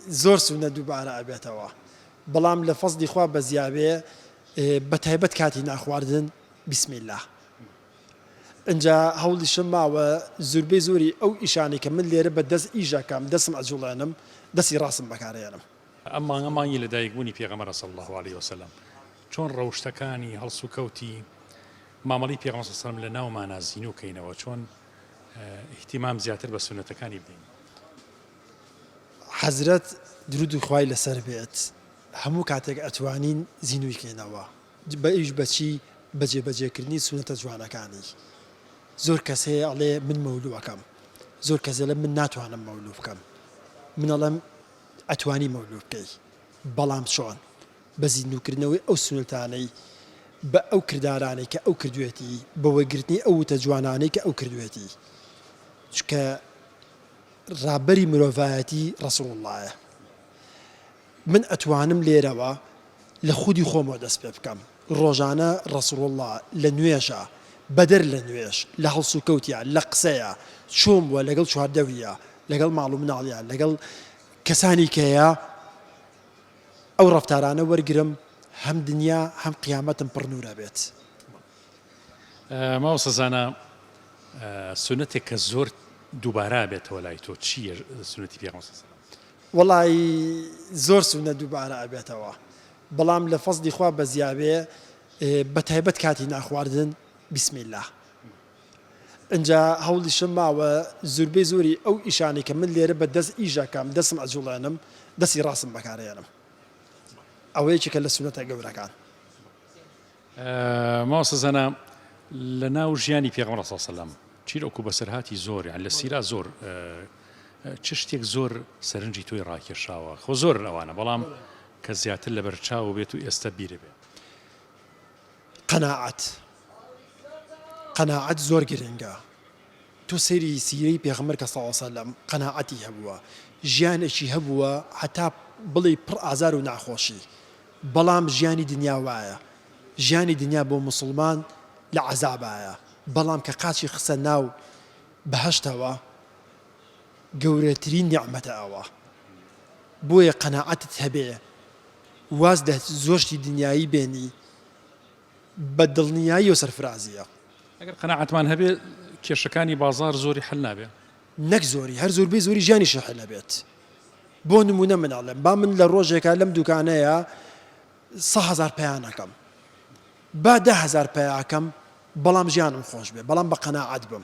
زۆر سونە دووبارە ئەبێتەوە بەڵام لە فەزلی خوا بەزیابێ بە تایبەت کاتی ناخواردن بسم الله اینجا هەوڵیشم ماوە زوربەی زۆری ئەو ئیشانی کە من لێرە بە دەست ئیژەکەم دەستم ئەجوڵێنم دەستی ڕاستم بەکارێنم ئەمانگەمانی لە دایکبوونی پێغەمبەر صلی الله عليه وسلم چۆن ڕەوشتەکانی هەڵس و کەوتی مامەڵی پێغەمبەر صلی الله عليه وسلم لە ناومانە زینوکەینەوە چۆن احتیمام زیاتر بە سونەتەکانی بدەین حەزرەت درود و خوای لەسەر بێت هەموو کاتێک ئەتوانین زینویکەینەوە بە ئیش بەچی بەجێبەجێکردنی سونەتە جوانەکانی زۆر کەس هەیە ئەڵێ من مەولووەکەم زۆر کەس دەڵێ من ناتوانم مەولوو بکەم من ئەڵێم ئەتوانی مەولوو بکەی بەڵام چۆن بە زیندووکردنەوەی ئەو سونەتانەی بە ئەو کردارانەی کە ئەو کردوێتی بەوەگرتنی ئەو وتە جوانانەی کە ئەو کردوێتی چکە ڕابەری مرۆڤایەتی ڕەسوڵ اللهە من ئەتوانم لێرەوە لە خودی خۆمەوە دەست پێ بکەم ڕۆژانە ڕەسوڵ الله لە نوێژە بەدەر لە نوێش لە هەڵس و کەوتیە لە قسەیە چۆم وە لەگەڵ چواردەوریە لەگەڵ ماڵ و مناڵیە لەگەڵ کەسانی کەیە ئەو ڕەفتارانە وەرگرم هەم دنیا هەم قیامەتم پڕ نورە بێت ماوەسە زانە سونەتێک کە زۆر دووبارە بێتەوە لای تۆ چییە سونەتی پێغەمبەر وەڵی زۆر سونە دووبارە ئەبێتەوە بەڵام لە فەزلی خوا بەزیابێ بە تایبەت کاتی ناخواردن بسم الله اینجا هەوڵیشم ماوە زوربەی زۆری ئەو ئیشانی کە من لێرە بە دەست ئیژەکەم دەستم ئەجوڵێنم دەستی ڕاستم بەکارێنم ئەوەیەکی کە لە سونەتە گەورەکان ماوەسە زانە لە ناو ژیانی پێغەمبەر صلی الله علیه وسلم چیرۆک و بەسەرهاتی زۆر یان لە سیرا زۆر چ شتێک زۆر سەرنجی تۆی ڕاکێشاوە خۆ زۆر ئەوانە بەڵام کە زیاتر لە بەرچاو بێت و ئێستا بیرە بێت قەناعەت زۆر گرنگە تۆ سەیری سیرەی پێغەمبەر کە صلی الله علیه وسلم قەناعەتی هەبووە ژیانێکی هەبووە حتا بڵێ پڕ ئازار و ناخۆشی بەڵام ژیانی دنیا وایە ژیانی دنیا بۆ موسڵمان لە عەزابایە بەڵام کە قاچی خسە ناو بەهەشتەوە گەورەترین نیعمەتە ئەوە بۆیە قەناعەتت هەبێ واز دە زۆشتی دنیایی بێنی بە دڵنیایی و سەرفرازیە ئەگەر قەناعەتمان هەبێ کێشەکانی بازار زۆری حل نابێ نەک زۆری هەر زۆربەی زۆری ژیانی شەحل نەبێت بۆ نمونە مناڵێم با من لە ڕۆژێکە لەم دوکانەیە 100,000 پەیانەکەم با 10,000 پەیاکەم بەڵام ژیانم خۆش بێ بەڵام بە قەناعەت بم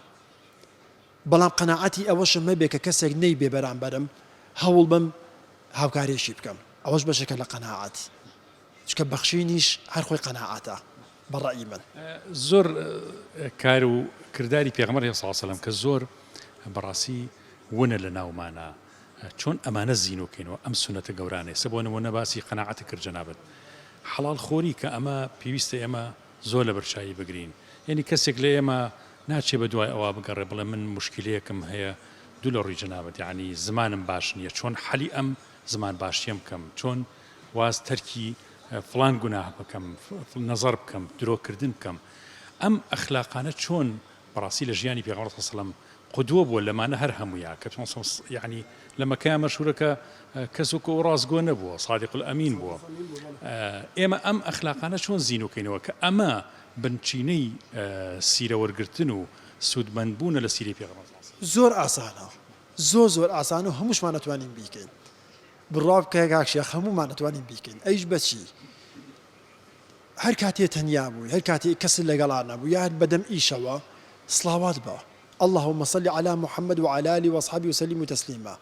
بەڵام قەناعەتی ئەوەشم هەبێ کە کەسێک نەی بێ بەرامبەرم هەوڵ بم هاوکاریشی بکەم ئەوەش بەشێکە لە قەناعەت چکە بەخشینیش هەر خۆی قەناعەتە بەڕەئی من زۆر کار و کردداری پێغەمبەر صلی الله علیه وسلم کە زۆر بەڕاستی ونە لە ناومانە چۆن ئەمانە زینوکەینەوە ئەم سونەتە گەورانەی سە بۆ نمونە باسی قەناعەتە کرد جەنابەت حەڵال خۆری کە ئەمە پێویستە ئێمە زۆر لە بەرچایی بگرین یعنی کەسێک لە ئێمە ناچێ بە دوای ئەوە بگەڕێ بڵێ من مشکلەیەکم هەیە دوو لە ڕووی جەنابەت یعنی زمانم باش نییە چۆن حەلی ئەم زمان باشیم بکەم چۆن واز تەرکی فلان گوناه بکەم نەزەر بکەم درۆکردن بکەم ئەم ئەخلاقانە چۆن بەڕاستی لە ژیانی پێغەمبەر صلی الله علیه وسلم قدوە بووە لەمانە هەر هەموویە کە یعنی لە مەکەیە مەشهورەکە کەسێک و ڕاستگۆ نەبووە صادق الئەمین بووە ئێمە ئەم ئەخلاقانە چۆن زینوکەینەوە کە ئەمە بنچینەی سیرە وەرگرتن و سوودمەندبوونە لە سیرەی پێغەمبەر زۆر ئاسانە زۆر ئاسان و هەمووشمان نەتوانین بیکەین بڕاو بکە کاکشێخ هەموومان نەتوانین بیکەین ئەیش بەچی هەر کاتێ تەنیا بووی هەر کاتێ کەس لەگەڵا نەبوو یا بەدەم ئیشەوە سڵاوات بە اللهم صل على محمد وعلى آله وأصحابه وسلم تسليما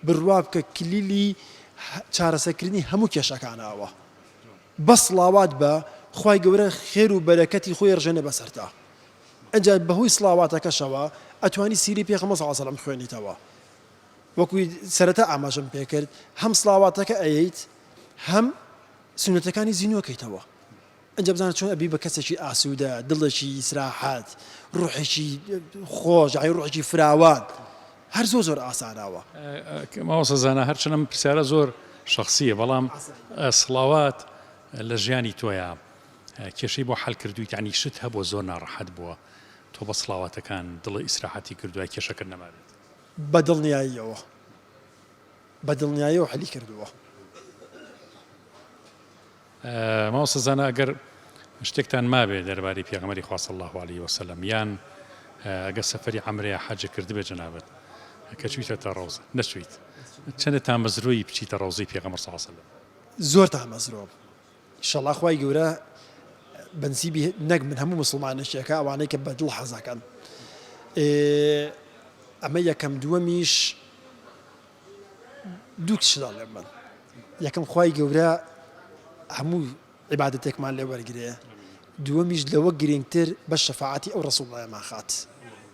بڕوا بکە کلیلی چارەسەرکردنی هەموو کێشەکانەوە بە سڵاوات بە خوای گەورە خێر و بەرەکەتی خۆی ڕژێنێ بەسەرتا ئەجا بەهۆی سڵاواتەکەشەوە ئەتوانی سیری پێغەمبەر صلی الله علیه وسلم خوێنیتەوە وەکوی سەرەتا ئاماژەم پێ کرد هەم سڵاواتەکە ئەیەیت هەم سونەتەکانی زینوەکەیتەوە ئەنجا بزانە چۆن ئەبی بە کەسێکی ئاسوودە دڵێکی ئیسراحەت ڕوحێکی خۆش ڕوحێکی فراوان هەر زۆر ئاساناوە ماوەسە زانە هەرچەنەم پرسیارە زۆر شخصیە بەڵام سڵاوات لە ژیانی تۆیە کێشەی بۆ حەل کردووی یعنی شت هەبووە زۆر ناڕەحەت بووە تۆ بە سڵاواتەکان دڵی ئیسراحەتی کردووە کێشەکە نەمابێت بە دڵنیاییەوە بەدڵنیاییەوە حەلی کردووە. ماوەسە زانە ئەگەر شتێکتان مابێ دەربارەی پێغەمبەری خوا صلی الله عليه وسلم یان ئەگە سەفەری عەمرەیە حەج کردبێ جەنابەت کە چوویتە ڕەوزە نەچویت چەندە مەزرووی بچیتە ڕەوزەی پێغەمبەر صلی الله عليه وسلم؟ زۆر مەزرۆب ئینشەڵڵا خوای گەورە بەنسیبی نەک من هەموو موسڵمانێکێکە ئەوانەی کە بەدڵ حەزەکەن. ئەمە یەکەم دووەمیش دوو کشدا لێ من یەکەم خوای گەورە هەموو عیبادەتێکمان لێ وەرگێ دووەمیش لەوە گرنگتر بە شەفاعەتی ئەو ڕەسوڵڵایەمان خات